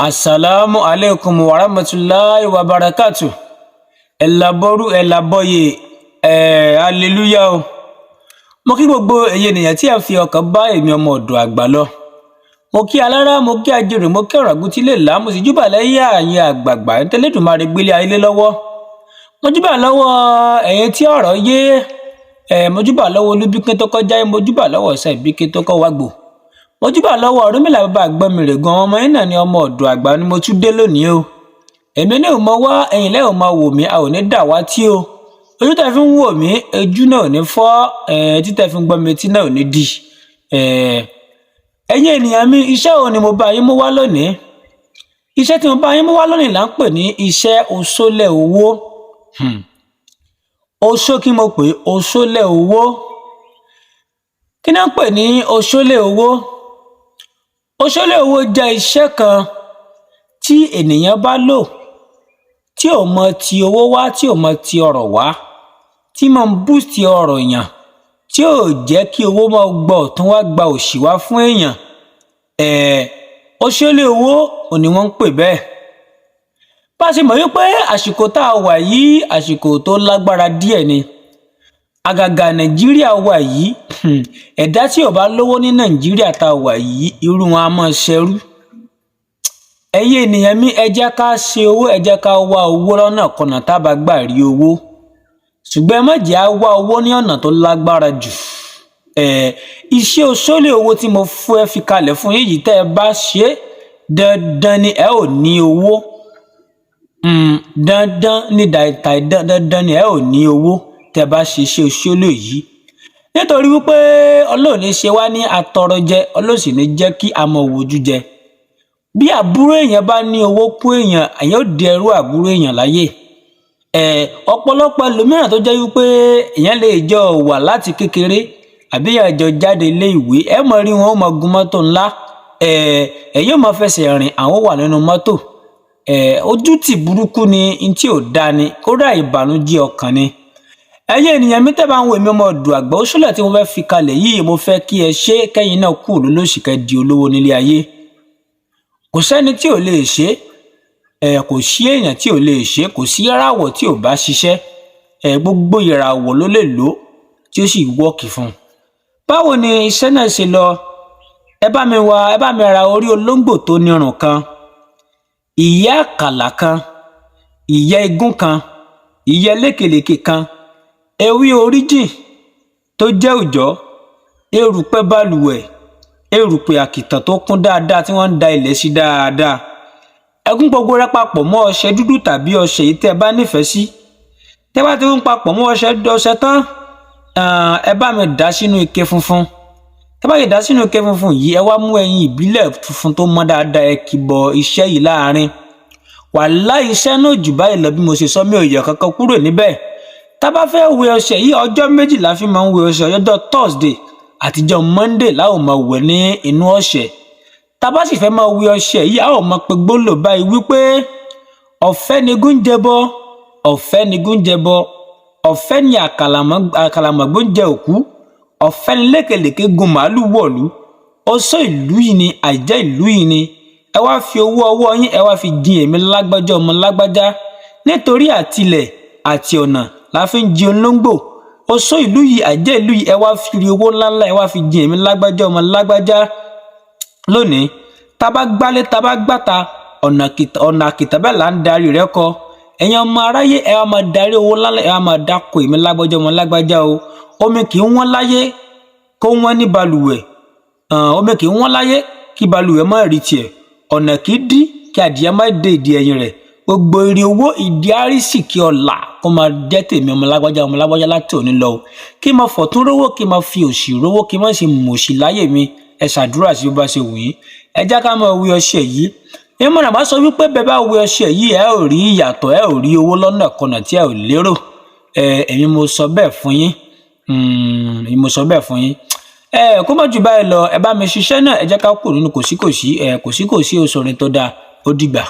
Assalamu alaikum wa rahmatullahi wa barakatuh. Ẹ̀làbọ̀rú ẹ̀làbọ̀yè hallelujah o. Mo kí gbogbo ẹ̀yin ènìyàn tí a fi ọkàn bá èmi ọmọ ọ̀dọ̀ àgbà lọ. Mo kí alára, mo kí ajere, mo kí ọ̀ràngún tí lè là, mo sì júbà lẹ́yìn àyìn àgbààgbà tẹ́lẹ̀dùmarè gbélé ayé lọ́wọ́. Mo júbà lọ́wọ́ ẹ̀yin tí ọ̀rọ̀ yé, mo júbà lọ́wọ́ Olúbíkin tó kọjá, mo júbà lọ́wọ́ Ṣàìbíkin tó kọ́ wágbò. Mo júbà lọ́wọ́ Ọ̀rúnmìlà bàbá àgbọ̀nmìrè gan ọmọ yín náà ni ọmọ ọ̀dọ̀ àgbà ni mo tún dé lónìí o. Èmi ní ò mọ wá, ẹ̀yin lẹ́ ò máa wò mí, a ò ní dàwátì o. Ojú tẹ́ fi ń wò mí, ojú náà ò ní fọ́, etí tẹ́ fi ń gbọ́ mi, etí náà ò ní dì. Ẹ̀yin ènìyàn mi, iṣẹ́ wo ni mo bá yín mú wá lónìí? Iṣẹ́ tí mo bá yín mú wá lónìí là ń pè ní iṣẹ́ òṣòlẹ̀ owó. Oṣó kí mo pè? Òṣòlẹ̀ owó. Kí ni wọ́n ń pè ní òṣòlẹ̀ owó? Òṣòlẹ̀ owó jẹ́ iṣẹ́ kan tí ènìyàn bá lò tí ò mọ ti owó wá, tí ò mọ ti ọrọ̀ wá, tí máa ń boost ọrọ̀ èèyàn, tí ò jẹ́ kí owó máa gba ọ̀tún wá gba òsì wá fún èèyàn. Òṣòlẹ̀ owó ò ní wọ́n ń pè bẹ́ẹ̀. Bá a ṣe mọ̀ wípé àsìkò tá a wà yìí àsìkò tó lágbára díẹ̀ ni. Àgàgà Nàìjíríà wà yìí, ẹ̀dá tí ò bá lówó ní Nàìjíríà tá a wà yìí, irú wọn a máa ṣẹrú. Ẹ̀yin ènìyàn mi, ẹ jẹ́ ká ṣe owó, ẹ jẹ́ ká wá owó lọ́nà kọ̀nà tá a bá gbà rí owó. Ṣùgbọ́n ẹ má jẹ́ á wá owó ní ọ̀nà tó lágbára jù. Iṣẹ́ òṣòlẹ̀ owó tí mo fẹ́ fi kalẹ̀ fún yín yìí, tẹ́ ẹ bá ṣe dandan ni ẹ ò ní owó. Dandan ni dandan ni ẹ ò ní owó tẹ́ ẹ bá ṣe iṣẹ́ òṣòlẹ̀ yìí. Nítorí wípé Ọlọ́run ní ṣe wá ní atọrọjẹ, Ọlọ́run sì ní jẹ́ kí a mọ wojú jẹ. Bí àbúrò èèyàn bá ní owó kún èèyàn, èèyàn ó di ẹrú àbúrò èèyàn láyé. Ọ̀pọ̀lọpọ̀ ẹlòmíràn tó jẹ́ wípé èèyàn lè jọ wà láti kékeré àbí èèyàn jọ jáde ilé ìwé, ẹ mọ̀ rí wọn ó máa gun mọ́tò ńlá, èèyàn máa fẹsẹ̀ rìn, àwọn wà nínú mọ́tò. Ojú tì burúkú ni n tí ò dáa ni, kódà ìbànújẹ́ ọkàn ni. Ẹ̀yin ènìyàn mi tẹ́ bá ń wo èmi ọmọ ọ̀dọ̀ àgbà, òṣòlẹ̀ tí mo fẹ́ fi kalẹ̀ yìí, mo fẹ́ kí ẹ ṣe kẹ́yìn náà kú lólòṣì kẹ́ di olówó nílé ayé. Kò sẹ́ni tí ò lè ṣe, kò sí èèyàn tí ò lè ṣe, kò sí ìràwọ̀ tí ò bá ṣiṣẹ́, gbogbo ìràwọ̀ ló lè lò tí ó sì wọ́ọ̀kì fún un. Báwo ni iṣẹ́ náà ṣe lọ? Ẹ bá mi ra orí olóńgbò tó nírun kan, ìyẹ́ àkàlà kan, ìyẹ́ igún kan, ìyẹ́ lékelèké kan, ewé oríjìn tó jẹ́ òòjọ́, erùpẹ̀ balùwẹ̀, erùpẹ̀ àkìtàn tó kún dáadáa tí wọ́n ń da ilẹ̀ sí dáadáa. Ẹ gún gbogbo rẹ̀ papọ̀ mọ́ ọṣẹ dúdú tàbí ọṣẹ yìí tẹ́ ẹ bá nífẹ̀ẹ́ sí. Tẹ́ bá ti gún papọ̀ mọ́ ọṣẹ tán, ẹ bá mi dà sínú ike funfun. Tẹ́ bá yẹ dà sínú ike funfun yìí, ẹ wá mú ẹyin ìbílẹ̀ funfun tó mọ́ dáadáa, ẹ kì bọ iṣẹ́ yìí láàárín. Wàláhì iṣẹ́ náà jù báyìí lọ, bí mo ṣe sọ, mi ò yọ kankan kúrò níbẹ̀. Tá bá fẹ́ wẹ ọṣẹ yìí, ọjọ́ méjì la fi máa ń wẹ ọṣẹ, ọjọ́ Thursday àtijọ́ Monday la ó máa wẹ̀ ní inú ọṣẹ. Tá bá sì fẹ́ máa wẹ ọṣẹ yìí, a ó máa pe gbólóhùn báyìí wípé ọ̀fẹ́ ni gúnjẹbọ, ọ̀fẹ́ ni gúnjẹbọ, ọ̀fẹ́ ni àkàlàmọ̀gbò ń jẹ òkú, ọ̀fẹ́ ni lékelèké gun màálù wọ̀lú, oṣó ìlú yìí ni, àjẹ́ ìlú yìí ni. Ẹ wá fi owó ọwọ́ yín, ẹ wá fi jin èmi lágbájá ọmọ lágbájá, nítorí àtilẹ̀ àti ọ̀nà la fi ń jin olóńgbò. Oṣó ìlú yìí, àjẹ́ ìlú yìí, ẹ wá fi owó ńláńlá, ẹ wá fi jin èmi lágbájá ọmọ lágbájá. Lónìí, tá bá gbálé, tá bá gbàta, ọ̀nà àkìtàn bẹ́ẹ̀ là ń darí rẹ̀ kọ. Ẹ̀yin ọmọ aráyé, ẹ wá máa darí owó ńláńlá, ẹ wá máa dáko èmi lágbájá ọmọ lágbájá o. Omi kì í wọ́n láyé kó wọ́n ní balùwẹ̀, omi kì í wọ́n láyé kí balùwẹ̀ má rí tiẹ̀, ọ̀nà kì í dí kí adìyẹ má dé ìdí ẹyin rẹ̀. Gbogbo ire owó, ìdí àrísìkí ọlà kó máa jẹ́ tèmi ọmọ lágbájá láti òní lọ. Kí n máa fọ̀tún rówó, kí n máa fi òsì rówó, kí n má ṣe mòṣì láyé mi. Ẹ ṣàdúrà sí bó bá ṣe wù yín. Ẹ jẹ́ ká máa wẹ ọṣẹ yìí. Ìmọ̀ràn bá sọ wípé bẹ́ẹ̀ bá wẹ ọṣẹ yìí, ẹ ò rí ìyàtọ̀, ẹ ò rí owó lọ́nà kọ̀nà tí ẹ ò lérò. Èmi mo sọ bẹ́ẹ̀ fún yín. Mo sọ bẹ́ẹ̀ fún yín. Kó má jù báyìí lọ, ẹ bá mi ṣiṣẹ́ náà, ẹ jẹ́ ká kúrò nínú kòsíkòsí, kòsíkòsí òṣòrin tó dáa. Ó dìgbà.